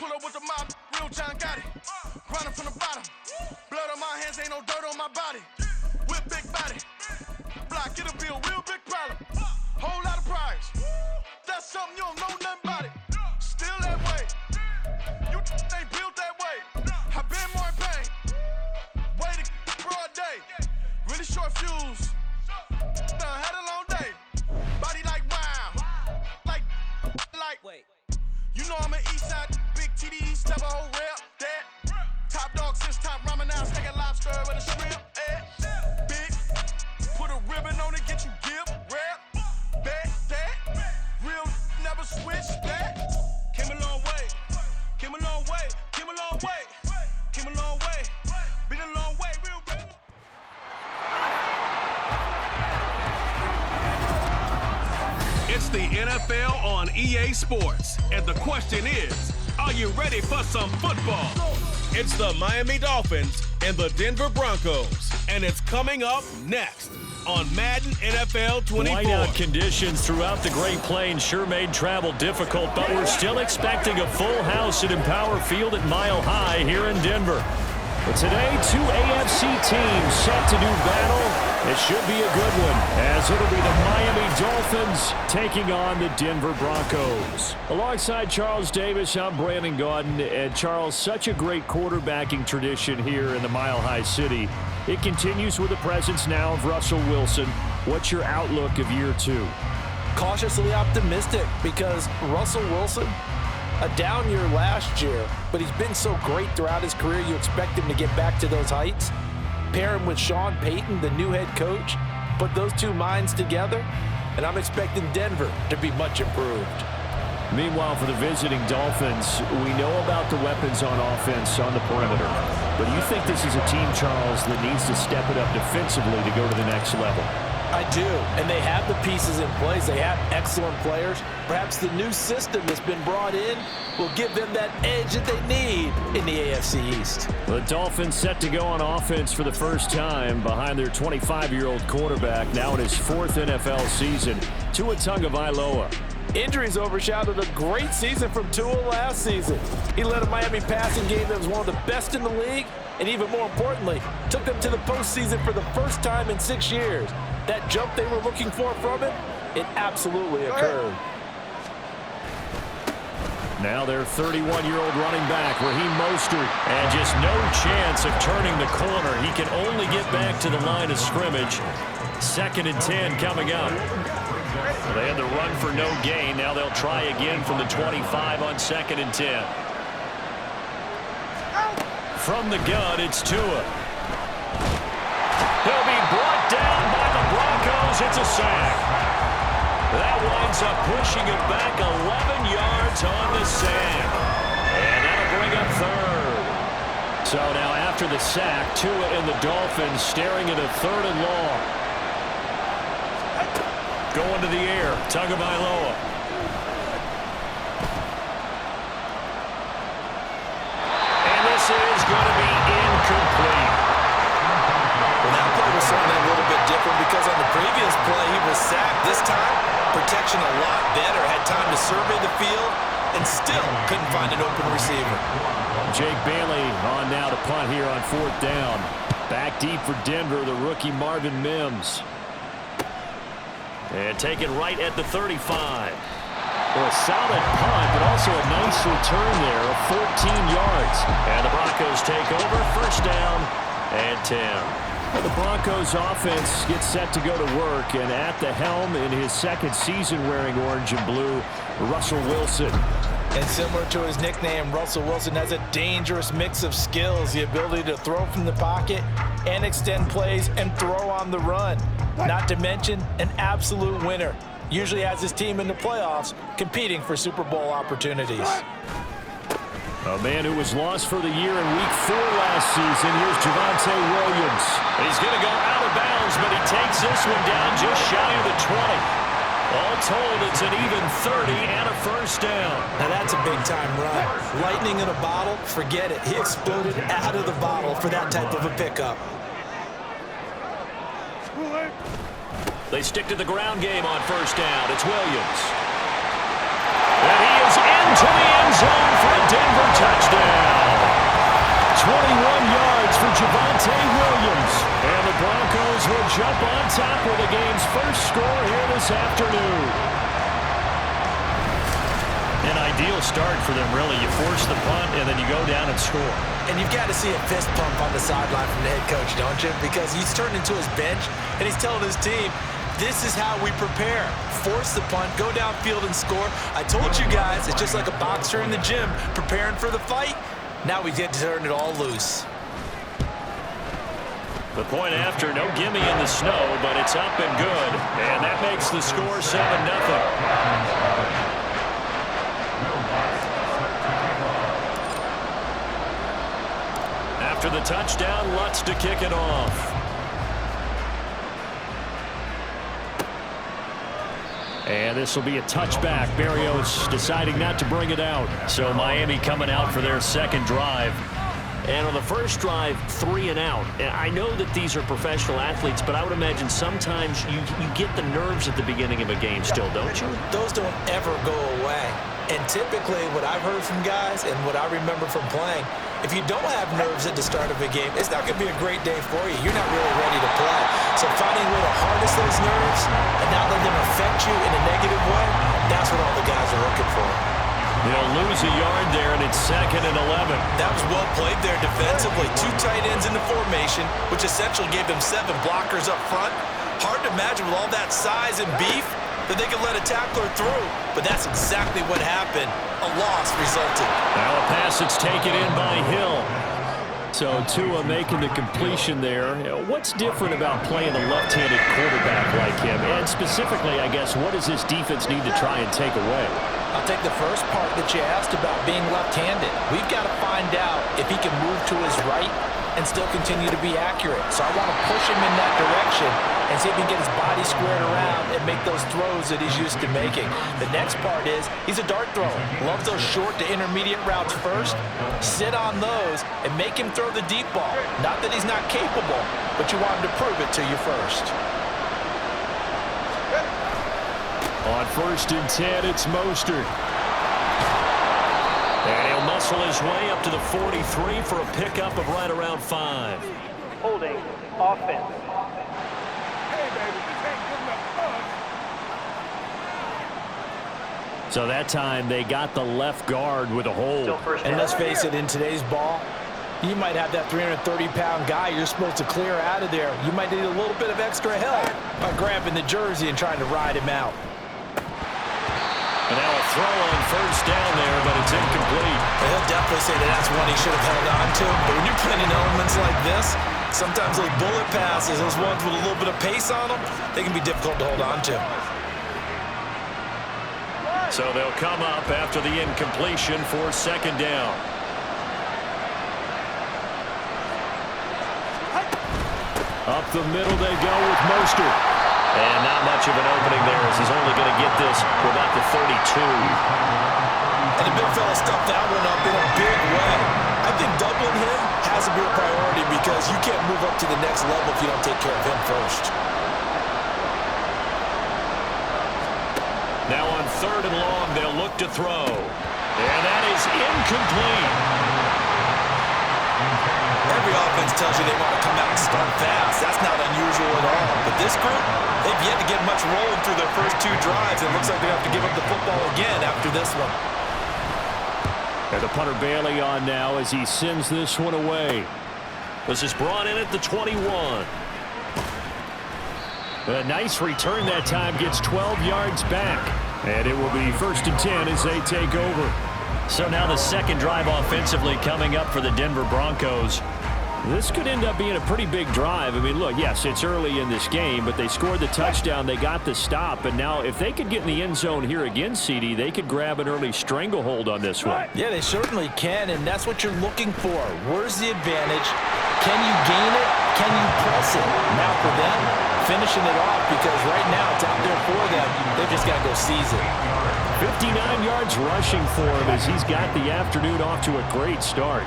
Pull up with the mob, real John got it. Grinding from the bottom. Blood on my hands, ain't no dirt on my body. With big body. Block, it'll be a real big problem. Whole lot of prize. That's something you don't know nothing about it. Still that way. You ain't built that way. I been more in pain. Way to broad day. Really short fuse. Had a long day. Body like wow. Like. Wait. You know I'm an east side, big TD, step a whole rep. That. Top dog since top ramen now, steak and lobster with a shrimp. Big. Put a ribbon on it, get you give. Rap. Bet that. Real never switch that. Came a long way. Came a long way. Came a long way. Came a long way. Been a long way, real. It's the NFL on EA Sports, and the question is, are you ready for some football? It's the Miami Dolphins and the Denver Broncos, and it's coming up next on Madden NFL 24. Whiteout conditions throughout the Great Plains sure made travel difficult, but we're still expecting a full house at Empower Field at Mile High here in Denver. But today, two AFC teams set to do battle. It should be a good one, as it'll be the Miami Dolphins taking on the Denver Broncos. Alongside Charles Davis, I'm Brandon Gaudin. And Charles, such a great quarterbacking tradition here in the Mile High City. It continues with the presence now of Russell Wilson. What's your outlook of year two? Cautiously optimistic, because Russell Wilson, a down year last year, but he's been so great throughout his career, you expect him to get back to those heights. Pair him with Sean Payton, the new head coach, put those two minds together, and I'm expecting Denver to be much improved. Meanwhile, for the visiting Dolphins, we know about the weapons on offense on the perimeter. But you think this is a team, Charles, that needs to step it up defensively to go to the next level? I do, and they have the pieces in place. They have excellent players. Perhaps the new system that's been brought in will give them that edge that they need in the AFC East. The Dolphins set to go on offense for the first time behind their 25-year-old quarterback, now in his fourth NFL season, Tua Tagovailoa. Injuries overshadowed a great season from Tua last season. He led a Miami passing game that was one of the best in the league, and even more importantly, took them to the postseason for the first time in 6 years. That jump they were looking for from him, it absolutely occurred. Now their 31-year-old running back, Raheem Mostert, and just no chance of turning the corner. He can only get back to the line of scrimmage. 2nd and 10 coming up. They had the run for no gain. Now they'll try again from the 25 on 2nd and 10. From the gun, it's Tua. He'll be brought down by the Broncos. It's a sack. That winds up pushing it back 11 yards on the sack. And that'll bring up third. So now after the sack, Tua and the Dolphins staring at a 3rd and long. Going to the air, Tagovailoa. And this is going to be incomplete. Well, that play was something a little bit different because on the previous play he was sacked. This time, protection a lot better. Had time to survey the field and still couldn't find an open receiver. Jake Bailey on now to punt here on 4th down. Back deep for Denver, the rookie Marvin Mims. And taken right at the 35. Well, a solid punt, but also a nice return there of 14 yards. And the Broncos take over, 1st down and 10. Well, the Broncos offense gets set to go to work, and at the helm in his 2nd season wearing orange and blue, Russell Wilson. And similar to his nickname, Russell Wilson has a dangerous mix of skills, the ability to throw from the pocket and extend plays and throw on the run. Not to mention an absolute winner. Usually has his team in the playoffs competing for Super Bowl opportunities. A man who was lost for the year in Week 4 last season. Here's Javonte Williams. He's going to go out of bounds, but he takes this one down just shy of the 20. All told, it's an even 30 and a 1st down. Now that's a big-time run. Lightning in a bottle, forget it. He exploded out of the bottle for that type of a pickup. They stick to the ground game on 1st down. It's Williams. And he is into the end zone for a Denver touchdown. 21 yards for Javonte Williams. And the Broncos will jump on top with the game's first score here this afternoon. An ideal start for them, really. You force the punt, and then you go down and score. And you've got to see a fist pump on the sideline from the head coach, don't you? Because he's turned into his bench, and he's telling his team, this is how we prepare. Force the punt, go downfield and score. I told you guys, it's just like a boxer in the gym preparing for the fight. Now we get to turn it all loose. The point after, no gimme in the snow, but it's up and good. And that makes the score 7-0. After the touchdown, Lutz to kick it off. And this will be a touchback. Berrios deciding not to bring it out. So Miami coming out for their second drive. And on the first drive, 3 and out. And I know that these are professional athletes, but I would imagine sometimes you get the nerves at the beginning of a game still, don't you? Those don't ever go away. And typically what I've heard from guys and what I remember from playing, if you don't have nerves at the start of a game, it's not going to be a great day for you. You're not really ready to play. So finding a way to harness those nerves and not let them affect you in a negative way, that's what all the guys are looking for. They'll lose a yard there, and it's 2nd and 11. That was well played there defensively. 2 tight ends in the formation, which essentially gave them 7 blockers up front. Hard to imagine with all that size and beef that they could let a tackler through, but that's exactly what happened. A loss resulted. Now a pass that's taken in by Hill. So Tua making the completion there. What's different about playing a left-handed quarterback like him? And specifically, I guess, what does this defense need to try and take away? I'll take the first part that you asked about being left-handed. We've got to find out if he can move to his right and still continue to be accurate. So I want to push him in that direction and see if he can get his body squared around and make those throws that he's used to making. The next part is he's a dart thrower. Loves those short to intermediate routes first. Sit on those and make him throw the deep ball. Not that he's not capable, but you want him to prove it to you first. On 1st and 10, it's Mostert. And he'll muscle his way up to the 43 for a pickup of right around 5. Holding offense. So that time they got the left guard with a hold. And let's face it, in today's ball, you might have that 330-pound guy you're supposed to clear out of there. You might need a little bit of extra help by grabbing the jersey and trying to ride him out. And now a throw on 1st down there, but it's incomplete. Well, he'll definitely say that that's one he should have held on to. But when you're playing in elements like this, sometimes those bullet passes, those ones with a little bit of pace on them, they can be difficult to hold on to. So they'll come up after the incompletion for 2nd down. Up the middle they go with Mostert. And not much of an opening there as he's only going to get this for about the 32. And the big fella stuffed that one up in a big way. I think doubling him has to be a priority because you can't move up to the next level if you don't take care of him first. Now on 3rd and long, they'll look to throw. And that is incomplete. Every offense tells you they want to come out and start fast. That's not unusual at all. But this group, they've yet to get much rolling through their first 2 drives. It looks like they have to give up the football again after this one. And the punter Bailey on now as he sends this one away. This is brought in at the 21. A nice return that time, gets 12 yards back. And it will be 1st and 10 as they take over. So now the second drive offensively coming up for the Denver Broncos. This could end up being a pretty big drive. I mean, look, yes, it's early in this game, but they scored the touchdown, they got the stop, and now if they could get in the end zone here again, CD, they could grab an early stranglehold on this one. Yeah, they certainly can, and that's what you're looking for. Where's the advantage? Can you gain it? Can you press it? Now for them, finishing it off, because right now it's out there for them. They've just got to go seize it. 59 yards rushing for him as he's got the afternoon off to a great start.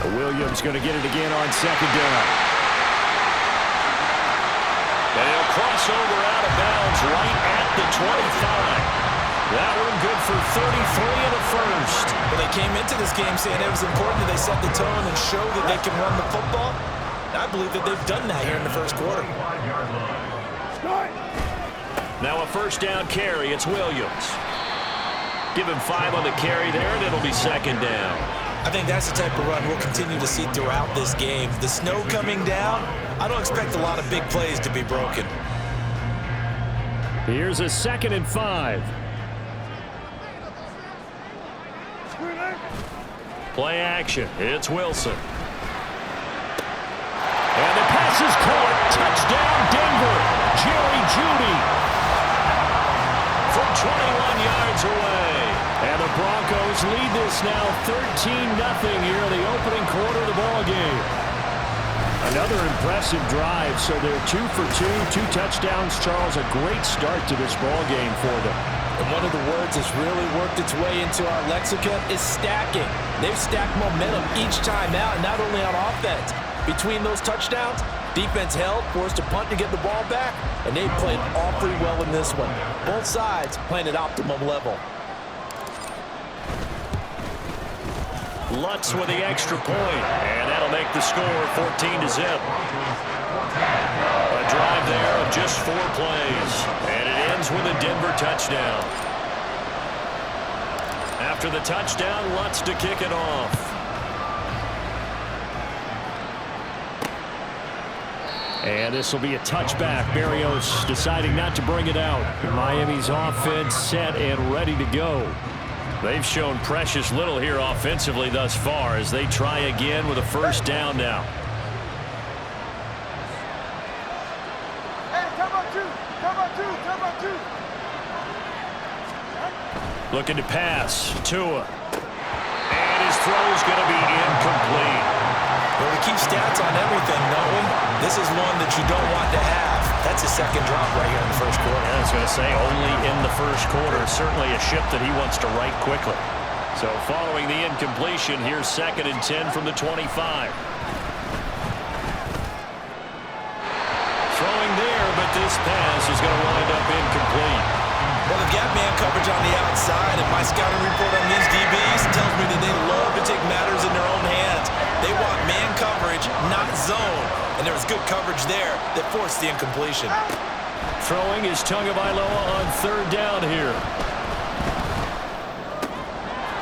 Williams going to get it again on 2nd down. And he'll cross over out of bounds right at the 25. That one good for 33 in the first. Well, they came into this game saying it was important that they set the tone and show that they can run the football. I believe that they've done that here in the first quarter. Now a first down carry. It's Williams. Give him 5 on the carry there, and it'll be second down. I think that's the type of run we'll continue to see throughout this game. The snow coming down, I don't expect a lot of big plays to be broken. Here's a 2nd and 5. Play action. It's Wilson. And the pass is caught. Touchdown, Denver. Jerry Jeudy from 21 yards away. And the Broncos lead this now 13-0 here in the opening quarter of the ball game. Another impressive drive, so they're 2 for 2 touchdowns. Charles, a great start to this ball game for them. And one of the words that's really worked its way into our lexicon is stacking. They've stacked momentum each time out, and not only on offense. Between those touchdowns, defense held, forced a punt to get the ball back, and they played awfully well in this one. Both sides playing at optimum level. Lutz with the extra point, and that'll make the score 14-0. A drive there of just 4 plays, and it ends with a Denver touchdown. After the touchdown, Lutz to kick it off. And this will be a touchback. Berrios deciding not to bring it out. Miami's offense set and ready to go. They've shown precious little here offensively thus far as they try again with a first down now. Hey, come on, two. Looking to pass. Tua. And his throw's going to be incomplete. Well, we keep stats on everything, don't we? This is one that you don't want to have. That's a second drop right here in the first quarter. I was going to say, only in the first quarter. Certainly a ship that he wants to right quickly. So following the incompletion, here's 2nd and 10 from the 25. Throwing there, but this pass is going to wind up incomplete. Well, they've got man coverage on the outside, and my scouting report on these DBs tells me that they love to take matters in their own hands. They want man coverage, not zone. And there was good coverage there that forced the incompletion. Throwing is Tagovailoa on 3rd down here.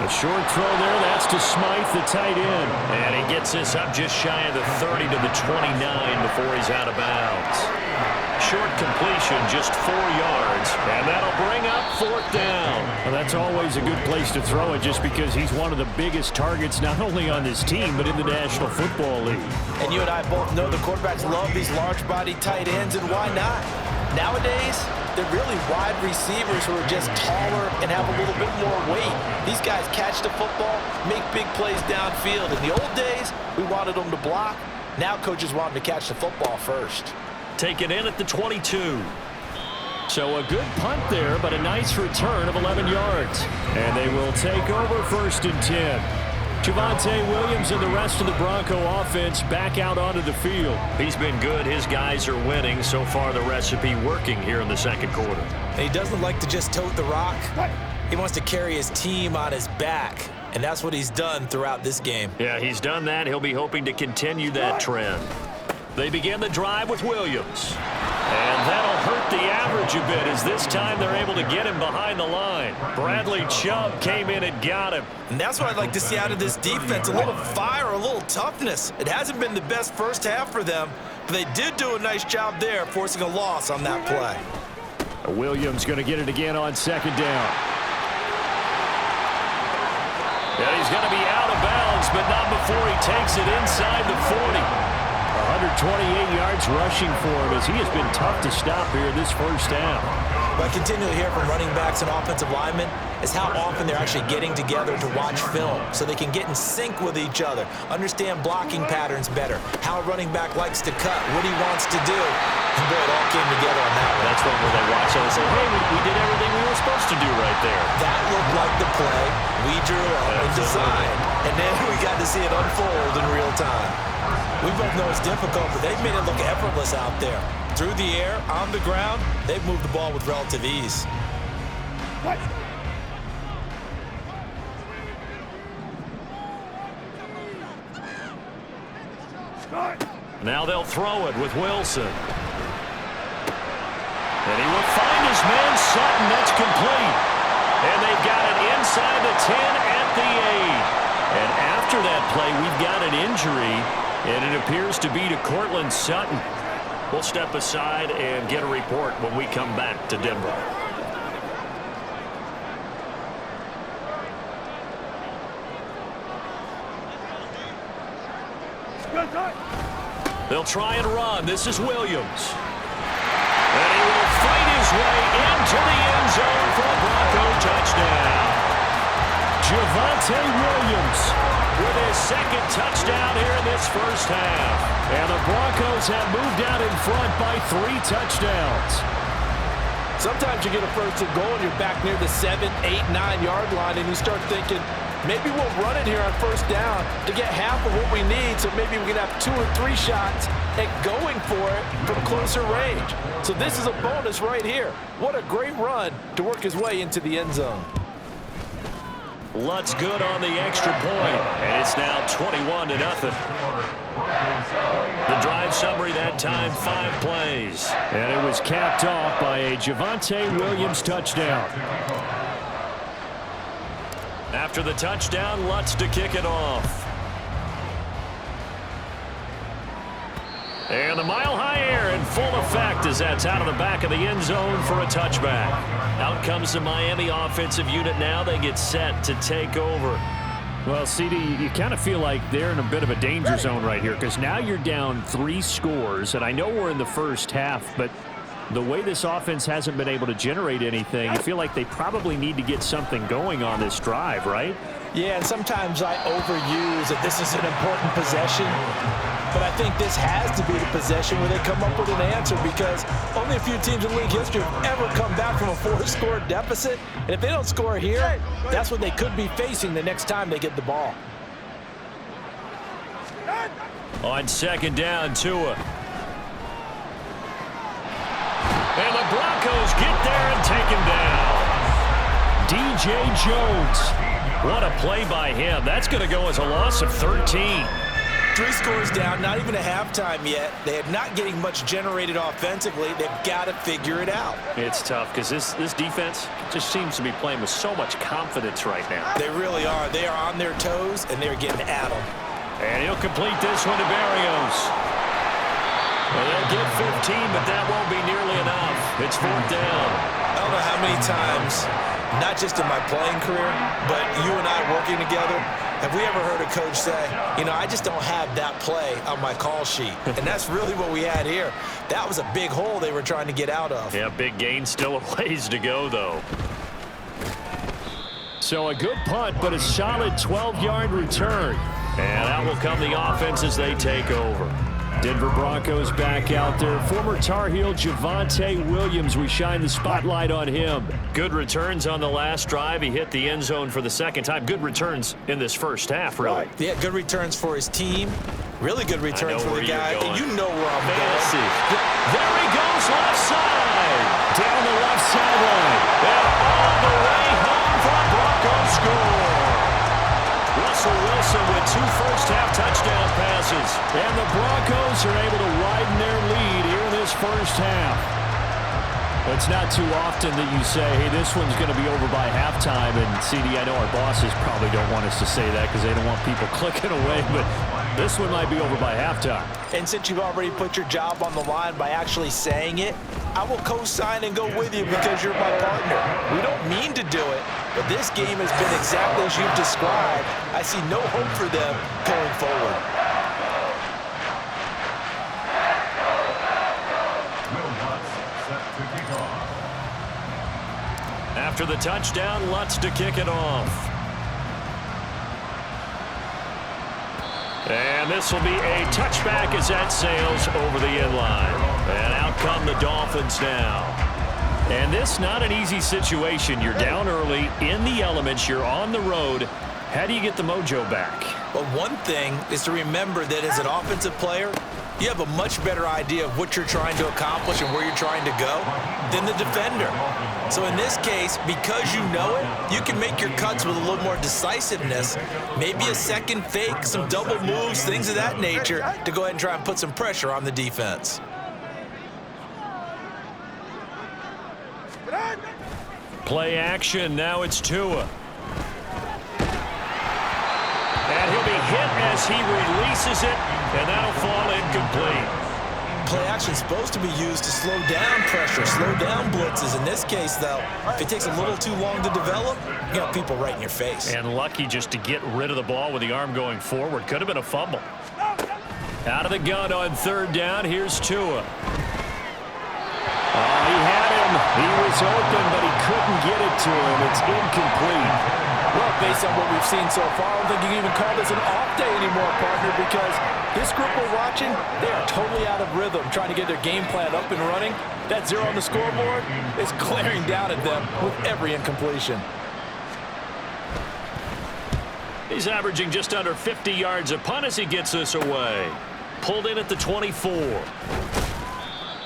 A short throw there, that's to Smythe, the tight end. And he gets this up just shy of the 30 to the 29 before he's out of bounds. Short completion, just 4 yards, and that'll bring up 4th down. Well, that's always a good place to throw it just because he's one of the biggest targets not only on this team but in the National Football League. And you and I both know the quarterbacks love these large-body tight ends, and why not? Nowadays, they're really wide receivers who are just taller and have a little bit more weight. These guys catch the football, make big plays downfield. In the old days, we wanted them to block. Now coaches want them to catch the football first. Taken in at the 22. So a good punt there, but a nice return of 11 yards. And they will take over 1st and 10. Javonte Williams and the rest of the Bronco offense back out onto the field. He's been good. His guys are winning. So far, the recipe working here in the second quarter. And he doesn't like to just tote the rock. He wants to carry his team on his back. And that's what he's done throughout this game. Yeah, he's done that. He'll be hoping to continue that trend. They begin the drive with Williams. And that'll hurt the average a bit as this time they're able to get him behind the line. Bradley Chubb came in and got him. And that's what I'd like to see out of this defense, a little fire, a little toughness. It hasn't been the best first half for them, but they did do a nice job there, forcing a loss on that play. Williams going to get it again on 2nd down. And he's going to be out of bounds, but not before he takes it inside the 40. 128 yards rushing for him as he has been tough to stop here this first half. What I continue to hear from running backs and offensive linemen is how often they're actually getting together to watch film so they can get in sync with each other, understand blocking patterns better, how a running back likes to cut, what he wants to do. And boy, it all came together on that one. That's when they watch it and say, hey, we did everything we were supposed to do right there. That looked like the play we drew up and designed, and then we got to see it unfold in real time. We both know it's difficult, but they've made it look effortless out there. Through the air, on the ground, they've moved the ball with relative ease. Now they'll throw it with Wilson. And he will find his man Sutton. That's complete. And they've got it inside the 10 at the 8. And after that play, we've got an injury, and it appears to be to Cortland Sutton. We'll step aside and get a report when we come back to Denver. They'll try and run. This is Williams. And he will fight his way into the end zone for a Bronco touchdown. Javonte Williams with his second touchdown here in this first half. And the Broncos have moved out in front by 3 touchdowns. Sometimes you get a first and goal and you're back near the 7, 8, 9-yard line, and you start thinking, maybe we'll run it here on first down to get half of what we need, so maybe we can have 2 or 3 shots at going for it from closer range. So this is a bonus right here. What a great run to work his way into the end zone. Lutz good on the extra point, and it's now 21-0. The drive summary that time, 5 plays. And it was capped off by a Javonte Williams touchdown. After the touchdown, Lutz to kick it off. And the mile-high air in full effect as that's out of the back of the end zone for a touchback. Out comes the Miami offensive unit now. They get set to take over. Well, CD, you kind of feel like they're in a bit of a danger zone right here because now you're down 3 scores, and I know we're in the first half, but the way this offense hasn't been able to generate anything, you feel like they probably need to get something going on this drive, right? Yeah, and sometimes I overuse that this is an important possession, but I think this has to be the possession where they come up with an answer because only a few teams in league history have ever come back from a 4-score deficit, and if they don't score here, that's what they could be facing the next time they get the ball. On second down, Tua. And the Broncos get there and take him down. DJ Jones. What a play by him. That's going to go as a loss of 13. 3 scores down, not even a halftime yet. They are not getting much generated offensively. They've got to figure it out. It's tough because this defense just seems to be playing with so much confidence right now. They really are. They are on their toes, and they're getting at them. And he'll complete this one to Barrios. Well, they'll get 15, but that won't be nearly enough. It's 4th down. I don't know how many times, not just in my playing career, but you and I working together, have we ever heard a coach say, you know, I just don't have that play on my call sheet. And that's really what we had here. That was a big hole they were trying to get out of. Yeah, big gain, still a ways to go, though. So a good punt, but a solid 12-yard return. And out will come the offense as they take over. Denver Broncos back out there. Former Tar Heel Javonte Williams, we shine the spotlight on him. Good returns on the last drive. He hit the end zone for the second time. Good returns in this first half, really. Yeah, good returns for his team. Really good returns for the guy. And you know where I'm Fantasy. going. There he goes, left side. Down the left sideline. And all the way home for a Broncos score. Russell Wilson with 2 first-half touchdown passes. And the Broncos are able to widen their lead here in this first half. It's not too often that you say, hey, this one's going to be over by halftime. And, CD, I know our bosses probably don't want us to say that because they don't want people clicking away. But this one might be over by halftime. And since you've already put your job on the line by actually saying it, I will co-sign and go with you because you're my partner. We don't mean to do it, but this game has been exactly as you've described. I see no hope for them going forward. After the touchdown, Lutz to kick it off. And this will be a touchback as that sails over the end line. And out come the Dolphins now. And this not an easy situation. You're down early, in the elements, you're on the road. How do you get the mojo back? Well, one thing is to remember that as an offensive player, you have a much better idea of what you're trying to accomplish and where you're trying to go than the defender. So in this case, because you know it, you can make your cuts with a little more decisiveness, maybe a second fake, some double moves, things of that nature, to go ahead and try and put some pressure on the defense. Play action, now it's Tua. And he'll be hit as he releases it, and that'll fall incomplete. Play action is supposed to be used to slow down pressure, slow down blitzes. In this case, though, if it takes a little too long to develop, you got people right in your face. And lucky just to get rid of the ball with the arm going forward. Could have been a fumble. Out of the gun on third down, here's Tua. Oh, he had him. He was open, but he couldn't get it to him. It's incomplete. Well, based on what we've seen so far, I don't think you can even call this an off day anymore, partner, because this group we're watching, they are totally out of rhythm, trying to get their game plan up and running. That 0 on the scoreboard is glaring down at them with every incompletion. He's averaging just under 50 yards a punt as he gets this away. Pulled in at the 24.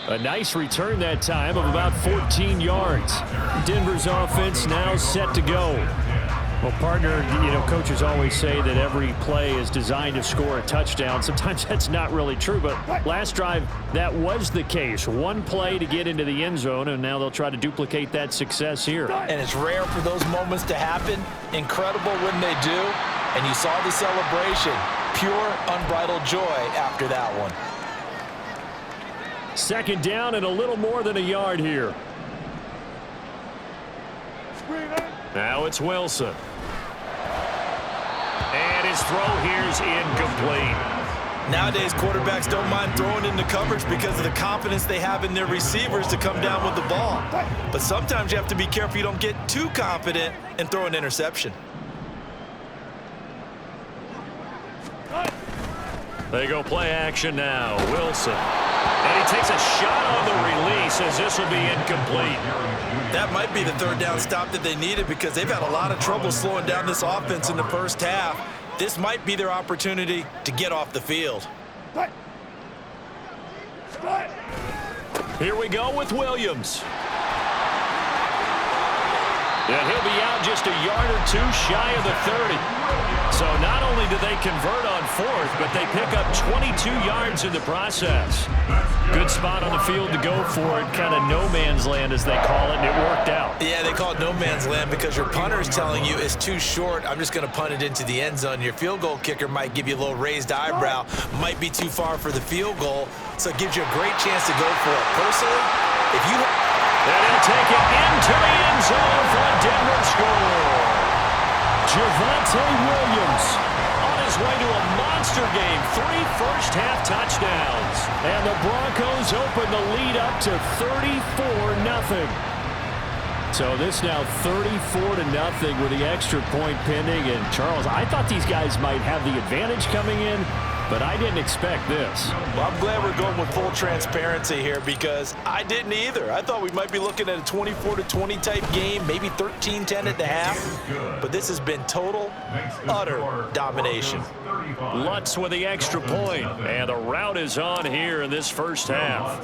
A nice return that time of about 14 yards. Denver's offense now set to go. Well, partner, you know, coaches always say that every play is designed to score a touchdown. Sometimes that's not really true, but last drive, that was the case. One play to get into the end zone, and now they'll try to duplicate that success here. And it's rare for those moments to happen. Incredible when they do. And you saw the celebration. Pure, unbridled joy after that one. Second down and a little more than a yard here. Now it's Wilson. And his throw here's incomplete. Nowadays, quarterbacks don't mind throwing into coverage because of the confidence they have in their receivers to come down with the ball. But sometimes you have to be careful you don't get too confident and throw an interception. They go play action now. Wilson. And he takes a shot on the release as this will be incomplete. That might be the third down stop that they needed because they've had a lot of trouble slowing down this offense in the first half. This might be their opportunity to get off the field. Here we go with Williams. And he'll be out just a yard or two shy of the 30. So not only do they convert on fourth, but they pick up 22 yards in the process. Good spot on the field to go for it. Kind of no man's land, as they call it, and it worked out. Yeah, they call it no man's land because your punter is telling you it's too short. I'm just going to punt it into the end zone. Your field goal kicker might give you a little raised eyebrow. Might be too far for the field goal. So it gives you a great chance to go for it. Personally, if you... And he'll take it into the end zone for a Denver score. Javonte Williams on his way to a monster game. 3 first-half touchdowns. And the Broncos open the lead up to 34-0. So this now 34-0 with the extra point pending. And Charles, I thought these guys might have the advantage coming in, but I didn't expect this. Well, I'm glad we're going with full transparency here because I didn't either. I thought we might be looking at a 24-20 type game, maybe 13-10 at the half. But this has been total, utter domination. Lutz with the extra point, and the route is on here in this first half.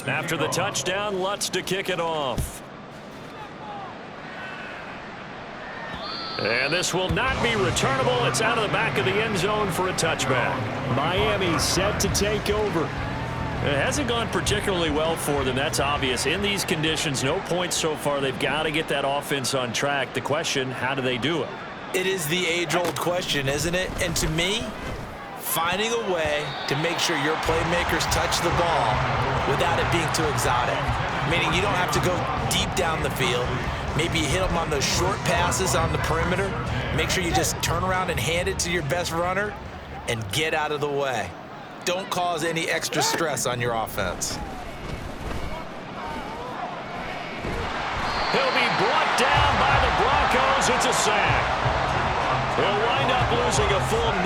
After the touchdown, Lutz to kick it off. And this will not be returnable. It's out of the back of the end zone for a touchback. Miami set to take over. It hasn't gone particularly well for them. That's obvious. In these conditions, no points so far. They've got to get that offense on track. The question, how do they do it? It is the age-old question, isn't it? And to me, finding a way to make sure your playmakers touch the ball without it being too exotic. Meaning you don't have to go deep down the field. Maybe you hit them on those short passes on the perimeter. Make sure you just turn around and hand it to your best runner and get out of the way. Don't cause any extra stress on your offense. He'll be brought down by the Broncos. It's a sack. He'll wind up losing a full 9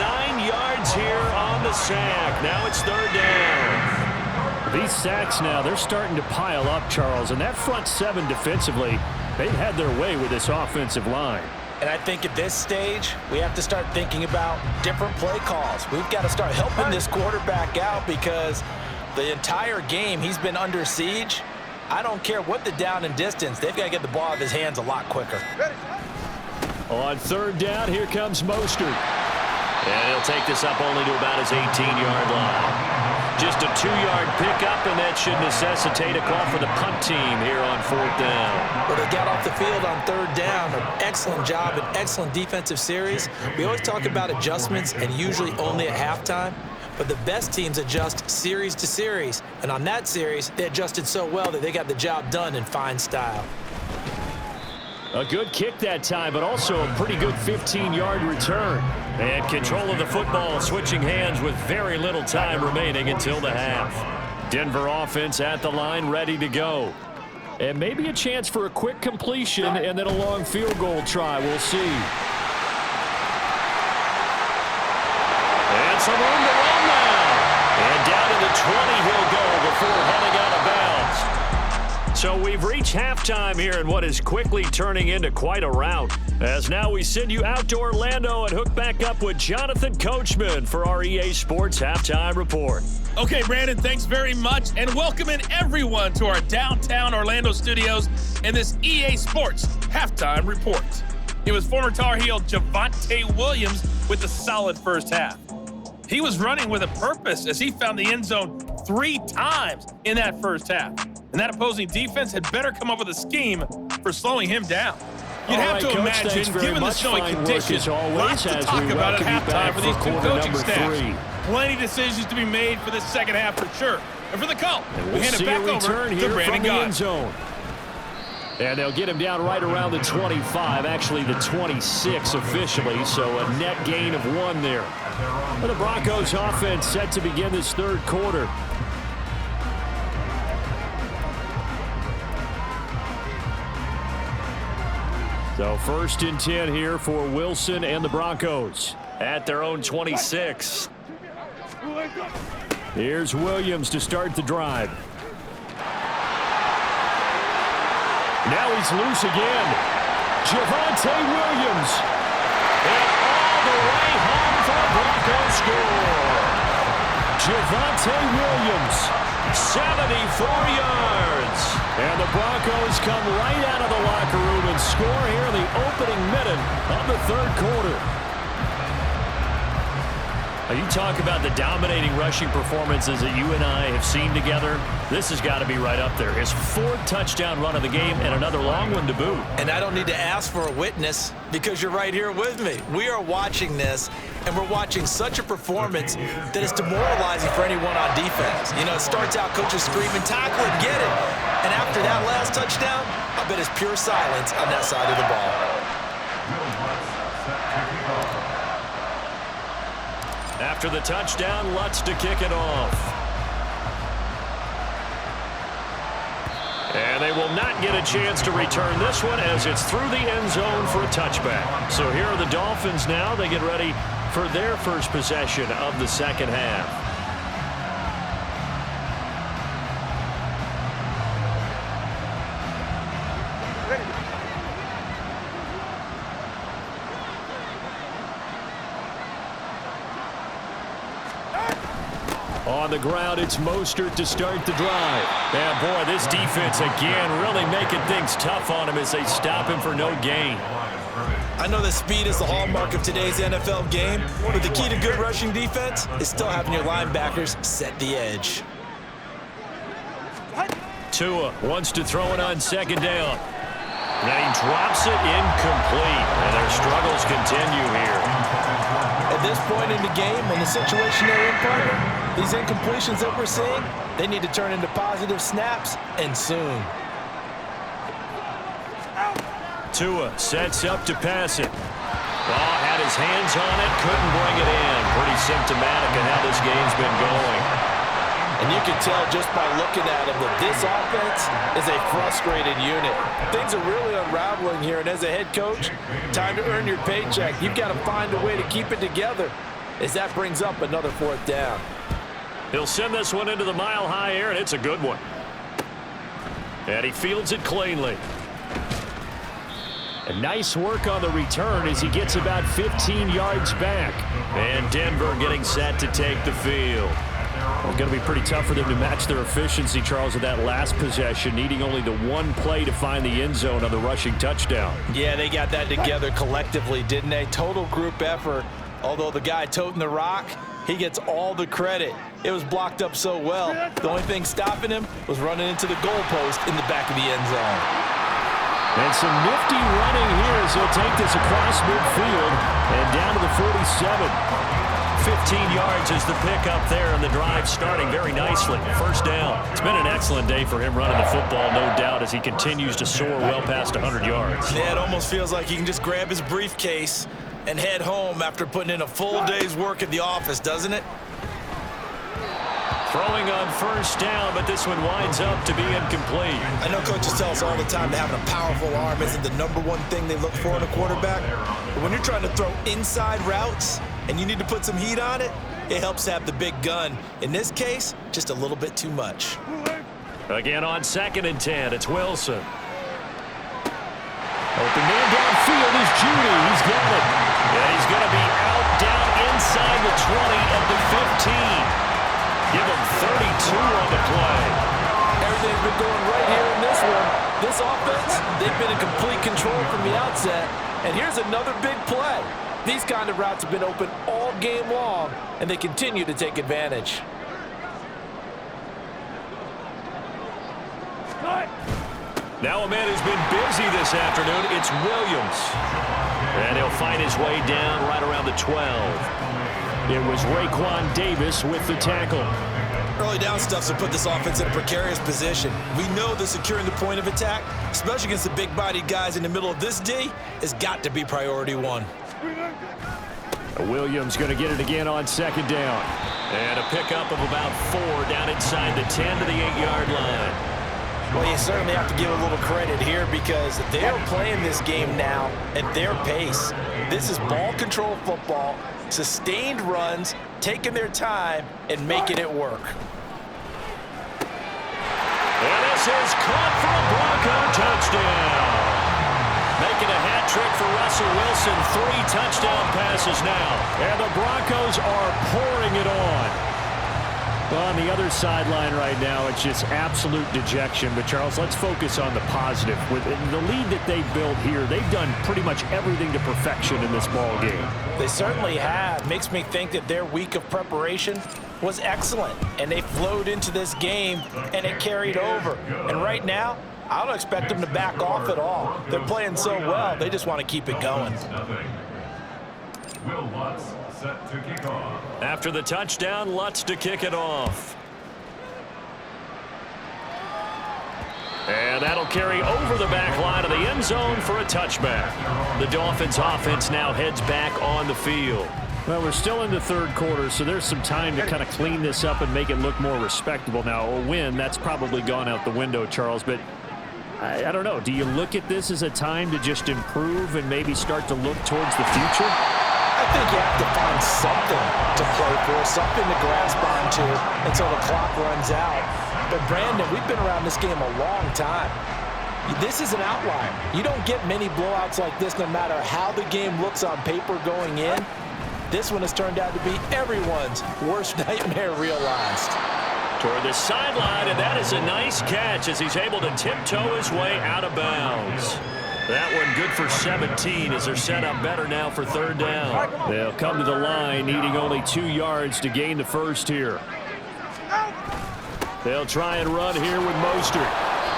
yards here on the sack. Now it's third down. These sacks now, they're starting to pile up, Charles. And that front seven defensively, they've had their way with this offensive line. And I think at this stage, we have to start thinking about different play calls. We've got to start helping this quarterback out because the entire game he's been under siege. I don't care what the down and distance. They've got to get the ball out of his hands a lot quicker. On third down, here comes Mostert. And he'll take this up only to about his 18-yard line. Just a 2-yard pickup, and that should necessitate a call for the punt team here on fourth down. Well, they got off the field on third down. An excellent job, an excellent defensive series. We always talk about adjustments, and usually only at halftime. But the best teams adjust series to series. And on that series, they adjusted so well that they got the job done in fine style. A good kick that time, but also a pretty good 15-yard return. And control of the football switching hands with very little time remaining until the half. Denver offense at the line, ready to go. And maybe a chance for a quick completion and then a long field goal try. We'll see. And some room to run now. And down to the 20 he'll go before heading out of bounds. So we've reached halftime here in what is quickly turning into quite a rout. As now we send you out to Orlando and hook back up with Jonathan Coachman for our EA Sports Halftime Report. Okay, Brandon, thanks very much, and welcoming everyone to our downtown Orlando studios in this EA Sports Halftime Report. It was former Tar Heel Javonte Williams with a solid first half. He was running with a purpose as he found the end zone 3 times in that first half. And that opposing defense had better come up with a scheme for slowing him down. You'd have to imagine, given the snowy conditions, lots to talk about at halftime for these two coaching staffs. Plenty of decisions to be made for this second half for sure. And for the call, we hand it back over to Brandon Gaudin. And they'll get him down right around the 25, actually the 26 officially, so a net gain of 1 there. Well, the Broncos offense set to begin this third quarter. So 1st and 10 here for Wilson and the Broncos at their own 26. Here's Williams to start the drive. Now he's loose again. Javonte Williams. And all the way home for a Broncos score. Javonte Williams, 74 yards. And the Broncos come right out of the locker room and score here in the opening minute of the third quarter. You talk about the dominating rushing performances that you and I have seen together. This has got to be right up there. His 4th touchdown run of the game and another long one to boot. And I don't need to ask for a witness because you're right here with me. We are watching this, and we're watching such a performance that is demoralizing for anyone on defense. You know, it starts out coaches screaming, tackle it, get it. And after that last touchdown, I bet it's pure silence on that side of the ball. After the touchdown, Lutz to kick it off. And they will not get a chance to return this one as it's through the end zone for a touchback. So here are the Dolphins now. They get ready for their first possession of the second half. On the ground, it's Mostert to start the drive. And boy, this defense again really making things tough on him as they stop him for no gain. I know that speed is the hallmark of today's NFL game, but the key to good rushing defense is still having your linebackers set the edge. Tua wants to throw it on second down. And he drops it incomplete. And their struggles continue here. At this point in the game, in the situation they're in, partner, these incompletions that we're seeing, they need to turn into positive snaps, and soon. Tua sets up to pass it. Ball had his hands on it, couldn't bring it in. Pretty symptomatic of how this game's been going. And you can tell just by looking at him that this offense is a frustrated unit. Things are really unraveling here, and as a head coach, time to earn your paycheck. You've got to find a way to keep it together as that brings up another 4th down. He'll send this one into the mile-high air, and it's a good one. And he fields it cleanly. And nice work on the return as he gets about 15 yards back. And Denver getting set to take the field. It's going to be pretty tough for them to match their efficiency, Charles, at that last possession, needing only the one play to find the end zone on the rushing touchdown. Yeah, they got that together collectively, didn't they? Total group effort. Although the guy toting the rock, he gets all the credit. It was blocked up so well. The only thing stopping him was running into the goalpost in the back of the end zone. And some nifty running here as he'll take this across midfield and down to the 47. 15 yards is the pickup there, and the drive starting very nicely. First down. It's been an excellent day for him running the football, no doubt, as he continues to soar well past 100 yards. Yeah, it almost feels like he can just grab his briefcase and head home after putting in a full day's work at the office, doesn't it? Throwing on first down, but this one winds up to be incomplete. I know coaches tell us all the time that having a powerful arm isn't the #1 thing they look for in a quarterback. But when you're trying to throw inside routes and you need to put some heat on it, it helps to have the big gun. In this case, just a little bit too much. Again on 2nd and 10, it's Wilson. Open man downfield is Judy. He's got it. And he's going to be out down inside the 20 at the 15. Give him 32 on the play. Everything's been going right here in this one. This offense, they've been in complete control from the outset. And here's another big play. These kind of routes have been open all game long, and they continue to take advantage. Now a man who's been busy this afternoon, it's Williams. And he'll find his way down right around the 12. It was Raekwon Davis with the tackle. Early down stuffs will put this offense in a precarious position. We know that securing the point of attack, especially against the big-bodied guys in the middle of this D, has got to be priority one. Williams going to get it again on 2nd down. And a pickup of about 4 down inside the 10 to the 8-yard line. Well, you certainly have to give a little credit here because they're playing this game now at their pace. This is ball control football, sustained runs, taking their time, and making it work. And this is caught for a Bronco touchdown. Making a hat trick for Russell Wilson. 3 touchdown passes now. And the Broncos are pouring it on. Well, on the other sideline right now, it's just absolute dejection. But, Charles, let's focus on the positive. With the lead that they've built here, they've done pretty much everything to perfection in this ball game. They certainly have. Makes me think that their week of preparation was excellent. And they flowed into this game, and it carried over. And right now, I don't expect them to back off at all. They're playing so well, they just want to keep it going. Will Lutz set to kick off. After the touchdown, Lutz to kick it off. And that'll carry over the back line of the end zone for a touchback. The Dolphins offense now heads back on the field. Well, we're still in the 3rd quarter, so there's some time to kind of clean this up and make it look more respectable. Now, a win, that's probably gone out the window, Charles, but I don't know. Do you look at this as a time to just improve and maybe start to look towards the future? I think you have to find something to play for, something to grasp onto until the clock runs out. But, Brandon, we've been around this game a long time. This is an outlier. You don't get many blowouts like this no matter how the game looks on paper going in. This one has turned out to be everyone's worst nightmare realized. Toward the sideline, and that is a nice catch as he's able to tiptoe his way out of bounds. That one good for 17 as they're set up better now for 3rd down. They'll come to the line needing only 2 yards to gain the first here. They'll try and run here with Mostert.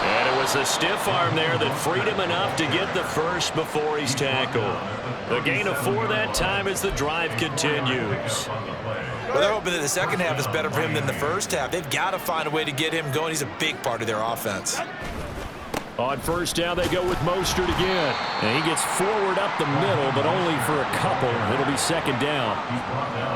And it was a stiff arm there that freed him enough to get the first before he's tackled. The gain of 4 that time as the drive continues. Well, they're hoping that the second half is better for him than the first half. They've got to find a way to get him going. He's a big part of their offense. On first down, they go with Mostert again. And he gets forward up the middle, but only for a couple. It'll be 2nd down.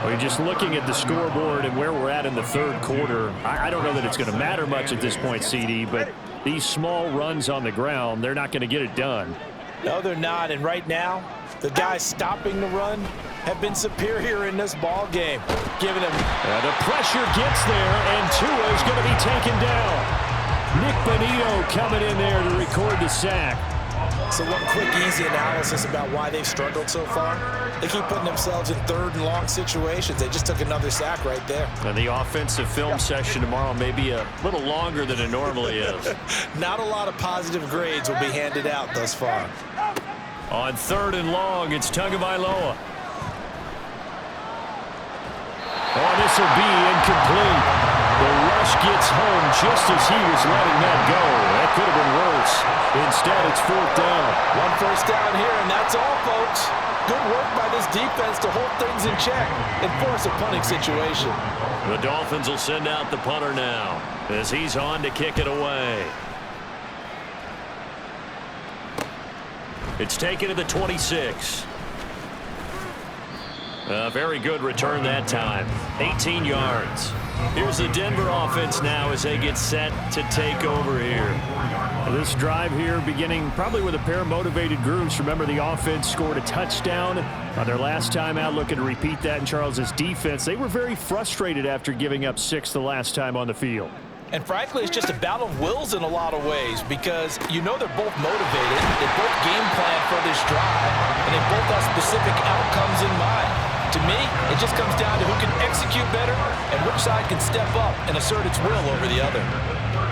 We're just looking at the scoreboard and where we're at in the 3rd quarter. I don't know that it's going to matter much at this point, CD, but these small runs on the ground, they're not going to get it done. No, they're not. And right now, the guys stopping the run have been superior in this ball game. Giving him... the pressure gets there, and Tua is going to be taken down. Nick Bonito coming in there to record the sack. So one quick, easy analysis about why they've struggled so far. They keep putting themselves in 3rd and long situations. They just took another sack right there. And the offensive film session tomorrow may be a little longer than it normally is. Not a lot of positive grades will be handed out thus far. On 3rd and long, it's Tagovailoa. Oh, this will be incomplete. The rush gets home just as he was letting that go. That could have been worse. Instead, it's 4th down. 1 first down here, and that's all, folks. Good work by this defense to hold things in check and force a punting situation. The Dolphins will send out the punter now as he's on to kick it away. It's taken to the 26. A very good return that time. 18 yards. Here's the Denver offense now as they get set to take over here. This drive here beginning probably with a pair of motivated groups. Remember, the offense scored a touchdown on their last time out. Looking to repeat that in Charles's defense. They were very frustrated after giving up 6 the last time on the field. And frankly, it's just a battle of wills in a lot of ways because you know they're both motivated. They both game plan for this drive, and they both have specific outcomes in mind. To me, it just comes down to who can execute better and which side can step up and assert its will over the other.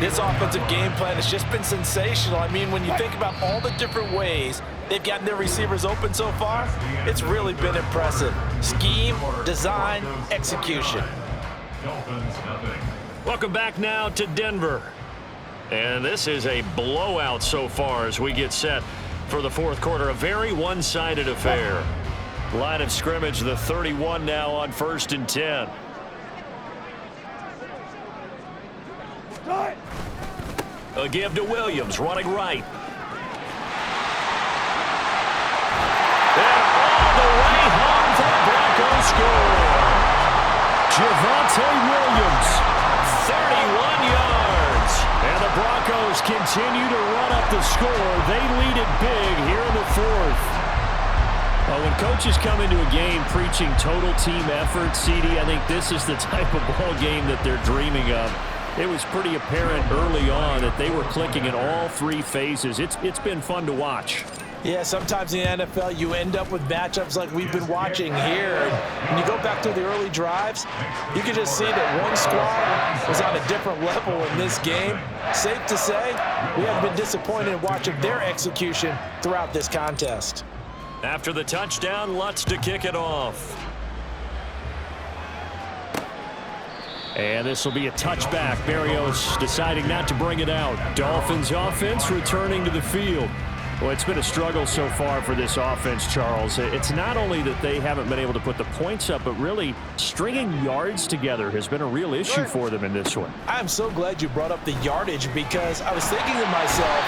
This offensive game plan has just been sensational. I mean, when you think about all the different ways they've gotten their receivers open so far, it's really been impressive. Scheme, design, execution. Welcome back now to Denver. And this is a blowout so far as we get set for the 4th quarter. A very one-sided affair. Line of scrimmage, the 31 now on 1st and 10. A give to Williams, running right. And all the way home for the Broncos score. Javonte Williams. 31 yards. And the Broncos continue to run up the score. They lead it big here in the 4th. When coaches come into a game preaching total team effort, CD, I think this is the type of ball game that they're dreaming of. It was pretty apparent early on that they were clicking in all 3 phases. It's been fun to watch. Yeah, sometimes in the NFL, you end up with matchups like we've been watching here. And when you go back to the early drives, you can just see that one squad was on a different level in this game. Safe to say, we haven't been disappointed in watching their execution throughout this contest. After the touchdown, Lutz to kick it off. And this will be a touchback. Berrios deciding not to bring it out. Dolphins offense returning to the field. Well, it's been a struggle so far for this offense, Charles. It's not only that they haven't been able to put the points up, but really stringing yards together has been a real issue for them in this one. I'm so glad you brought up the yardage because I was thinking to myself,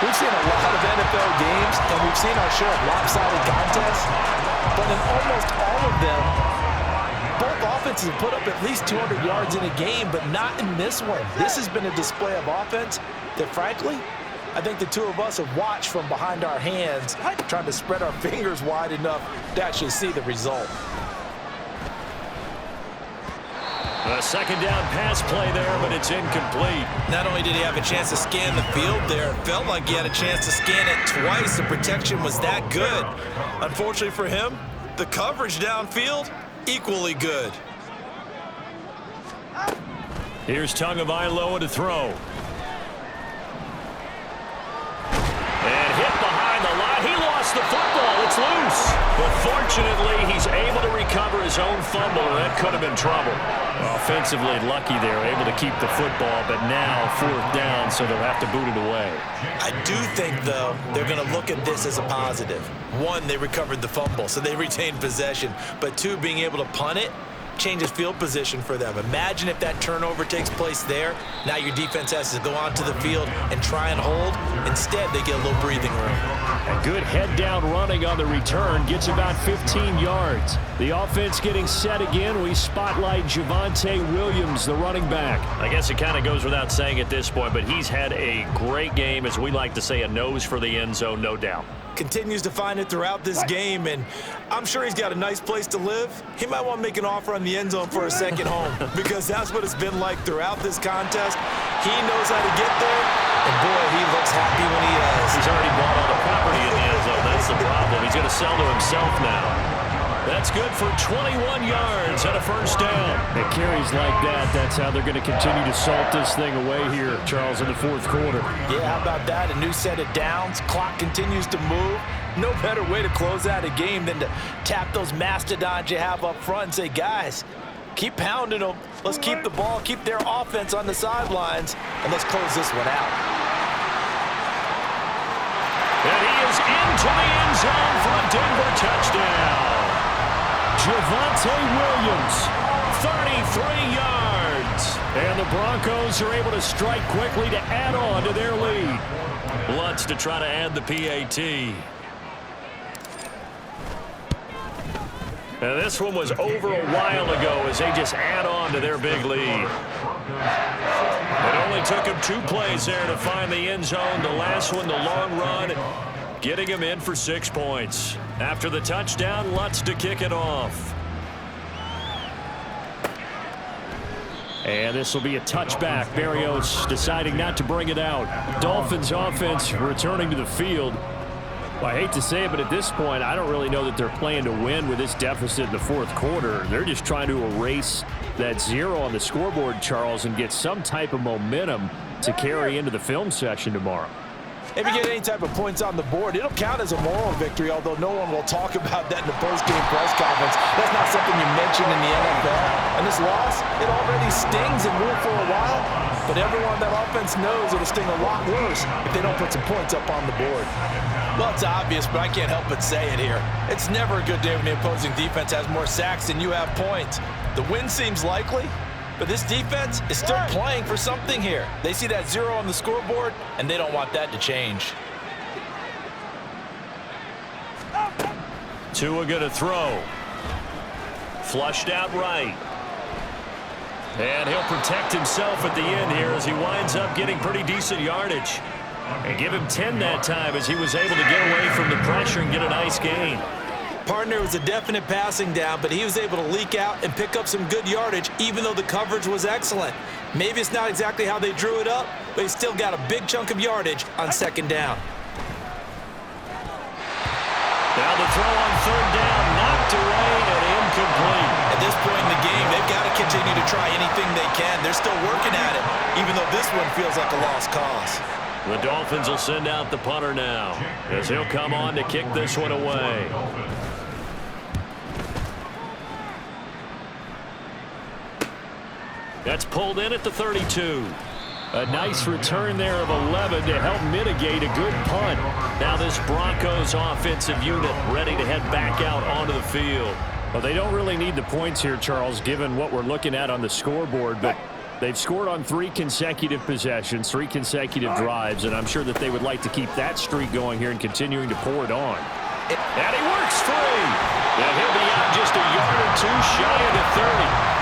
we've seen a lot of NFL games and we've seen our share of lopsided contests, but in almost all of them, both offenses have put up at least 200 yards in a game, but not in this one. This has been a display of offense that, frankly, I think the two of us have watched from behind our hands, trying to spread our fingers wide enough to actually see the result. A 2nd down pass play there, but it's incomplete. Not only did he have a chance to scan the field there, it felt like he had a chance to scan it twice. The protection was that good. Unfortunately for him, the coverage downfield, equally good. Here's Tagovailoa to throw. And hit behind the line. He lost the football. It's loose. But fortunately, he's able to recover his own fumble, or that could have been trouble. Offensively lucky there, able to keep the football, but now 4th down, so they'll have to boot it away. I do think, though, they're going to look at this as a positive. 1, they recovered the fumble, so they retained possession. But 2, being able to punt it changes field position for them. Imagine if that turnover takes place there. Now your defense has to go onto the field and try and hold. Instead, they get a little breathing room. A good head-down running on the return gets about 15 yards. The offense getting set again. We spotlight Javonte Williams, the running back. I guess it kind of goes without saying at this point, but he's had a great game, as we like to say, a nose for the end zone, no doubt. Continues to find it throughout this game, and I'm sure he's got a nice place to live. He might want to make an offer on the end zone for a second home because that's what it's been like throughout this contest. He knows how to get there, and boy, he looks happy when he does. He's already bought all the property that's the problem. He's going to sell to himself now. That's good for 21 yards and a first down. It carries like that. That's how they're going to continue to salt this thing away here, Charles, in the fourth quarter. Yeah, how about that? A new set of downs. Clock continues to move. No better way to close out a game than to tap those mastodons you have up front and say, guys, keep pounding them. Let's keep the ball, keep their offense on the sidelines, and let's close this one out. And he is into the end zone for a Denver touchdown. Javonte Williams, 33 yards. And the Broncos are able to strike quickly to add on to their lead. Lutz to try to add the PAT. And this one was over a while ago as they just add on to their big lead. It only took him 2 plays there to find the end zone. The last one, the long run, getting him in for 6 points. After the touchdown, Lutz to kick it off. And this will be a touchback. Barrios deciding not to bring it out. Dolphins offense returning to the field. Well, I hate to say it, but at this point, I don't really know that they're playing to win with this deficit in the fourth quarter. They're just trying to erase that 0 on the scoreboard, Charles, and get some type of momentum to carry into the film session tomorrow. If you get any type of points on the board, it'll count as a moral victory, although no one will talk about that in the post-game press conference. That's not something you mention in the NFL. And this loss, it already stings and will for a while, but everyone on that offense knows it'll sting a lot worse if they don't put some points up on the board. Well, it's obvious, but I can't help but say it here. It's never a good day when the opposing defense has more sacks than you have points. The win seems likely, but this defense is still playing for something here. They see that 0 on the scoreboard, and they don't want that to change. Tua going to throw. Flushed out right. And he'll protect himself at the end here as he winds up getting pretty decent yardage. And give him 10 that time as he was able to get away from the pressure and get a nice gain. Partner was a definite passing down, but he was able to leak out and pick up some good yardage, even though the coverage was excellent. Maybe it's not exactly how they drew it up, but he still got a big chunk of yardage on second down. Now the throw on third down, knocked away and incomplete. At this point in the game, they've got to continue to try anything they can. They're still working at it, even though this one feels like a lost cause. The Dolphins will send out the punter now as he'll come on to kick this one away. That's pulled in at the 32. A nice return there of 11 to help mitigate a good punt. Now this Broncos offensive unit ready to head back out onto the field. Well, they don't really need the points here, Charles, given what we're looking at on the scoreboard, but they've scored on 3 consecutive possessions, 3 consecutive drives, and I'm sure that they would like to keep that streak going here and continuing to pour it on. And he works free. And he'll be out just a yard or 2 shy of the 30.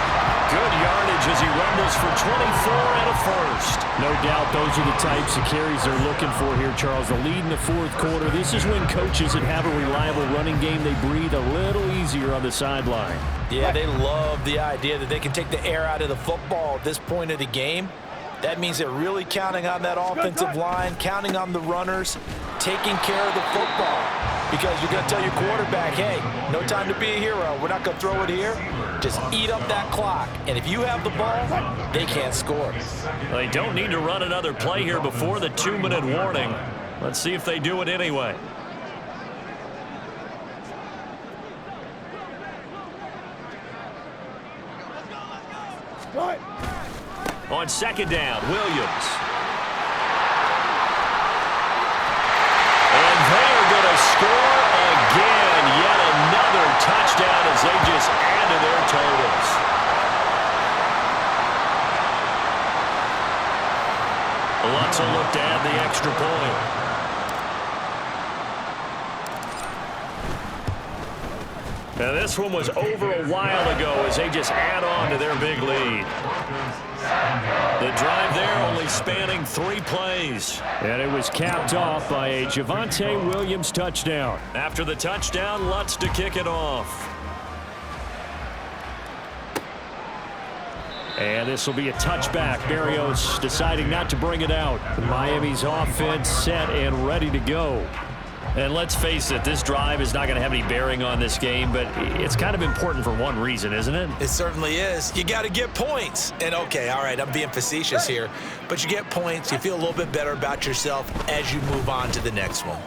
Good yardage as he rumbles for 24 and a first. No doubt those are the types of carries they're looking for here, Charles. The lead in the fourth quarter. This is when coaches that have a reliable running game, they breathe a little easier on the sideline. Yeah, they love the idea that they can take the air out of the football at this point of the game. That means they're really counting on that offensive line, counting on the runners, taking care of the football. Because you're going to tell your quarterback, hey, no time to be a hero. We're not going to throw it here. Just eat up that clock. And if you have the ball, they can't score. They don't need to run another play here before the 2-minute warning. Let's see if they do it anyway. On second down, Williams. And they are going to score again. Yet another touchdown as they just add to their totals. Lutz will look to add the extra point. Now this one was over a while ago as they just add on to their big lead. The drive there only spanning 3 plays. And it was capped off by a Javonte Williams touchdown. After the touchdown, Lutz to kick it off. And this will be a touchback. Barrios deciding not to bring it out. Miami's offense set and ready to go. And let's face it, this drive is not going to have any bearing on this game, but it's kind of important for one reason, isn't it? It certainly is. You got to get points. And okay, all right, I'm being facetious here, but you get points, you feel a little bit better about yourself as you move on to the next one.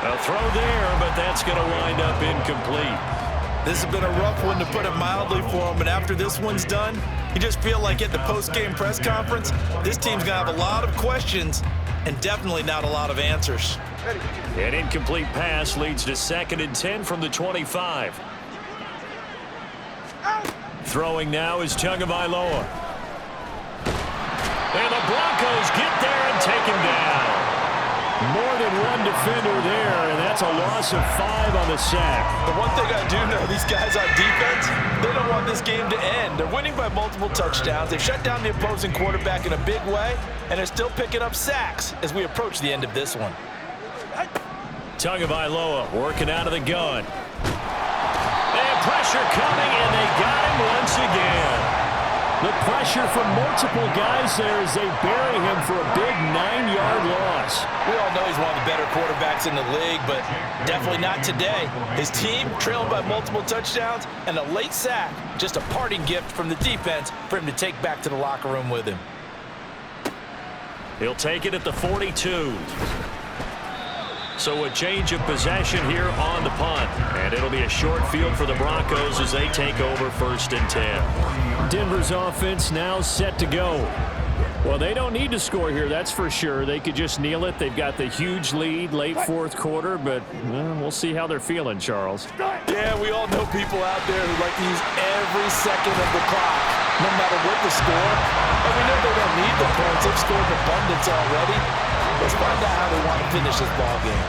A throw there, but that's going to wind up incomplete. This has been a rough one, to put it mildly, for him, and after this one's done, you just feel like at the post-game press conference, this team's going to have a lot of questions and definitely not a lot of answers. An incomplete pass leads to 2nd and 10 from the 25. Throwing now is Tagovailoa. And the Broncos get there and take him down. More than one defender there, and that's a loss of 5 on the sack. The one thing I do know, these guys on defense, they don't want this game to end. They're winning by multiple touchdowns. They've shut down the opposing quarterback in a big way, and they're still picking up sacks as we approach the end of this one. Tagovailoa working out of the gun. And pressure coming, and they got him once again. The pressure from multiple guys there as they bury him for a big 9-yard loss. We all know he's one of the better quarterbacks in the league, but definitely not today. His team trailing by multiple touchdowns and a late sack, just a parting gift from the defense for him to take back to the locker room with him. He'll take it at the 42. So a change of possession here on the punt. And it'll be a short field for the Broncos as they take over 1st and 10. Denver's offense now set to go. Well, they don't need to score here, that's for sure. They could just kneel it. They've got the huge lead late 4th quarter, but we'll see how they're feeling, Charles. Yeah, we all know people out there who like to use every second of the clock, no matter what the score. And we know they don't need the points. They've scored in abundance already. Let's find out how they want to finish this ball game.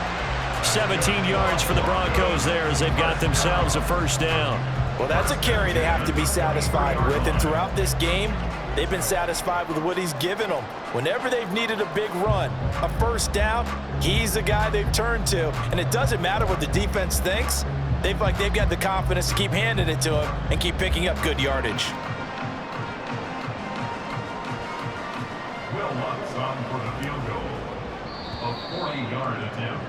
17 yards for the Broncos there as they've got themselves a 1st down. Well, that's a carry they have to be satisfied with, and throughout this game, they've been satisfied with what he's given them. Whenever they've needed a big run, a 1st down, he's the guy they've turned to. And it doesn't matter what the defense thinks. They've got the confidence to keep handing it to him and keep picking up good yardage. Wilmots on for the field goal. A 40-yard attempt.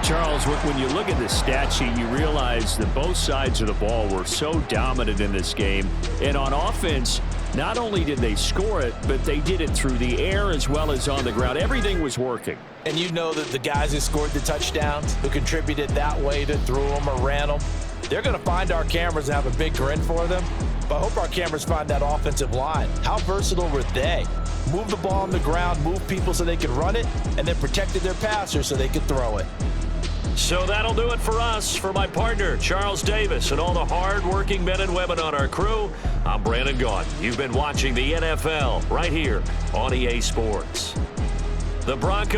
Charles, when you look at the stat sheet, you realize that both sides of the ball were so dominant in this game. And on offense, not only did they score it, but they did it through the air as well as on the ground. Everything was working. And you know that the guys who scored the touchdowns, who contributed that way, to threw them or ran them, they're going to find our cameras and have a big grin for them. But I hope our cameras find that offensive line. How versatile were they? Move the ball on the ground, move people so they could run it, and then protected their passers so they could throw it. So that'll do it for us. For my partner, Charles Davis, and all the hard-working men and women on our crew, I'm Brandon Gaudin. You've been watching the NFL right here on EA Sports. The Broncos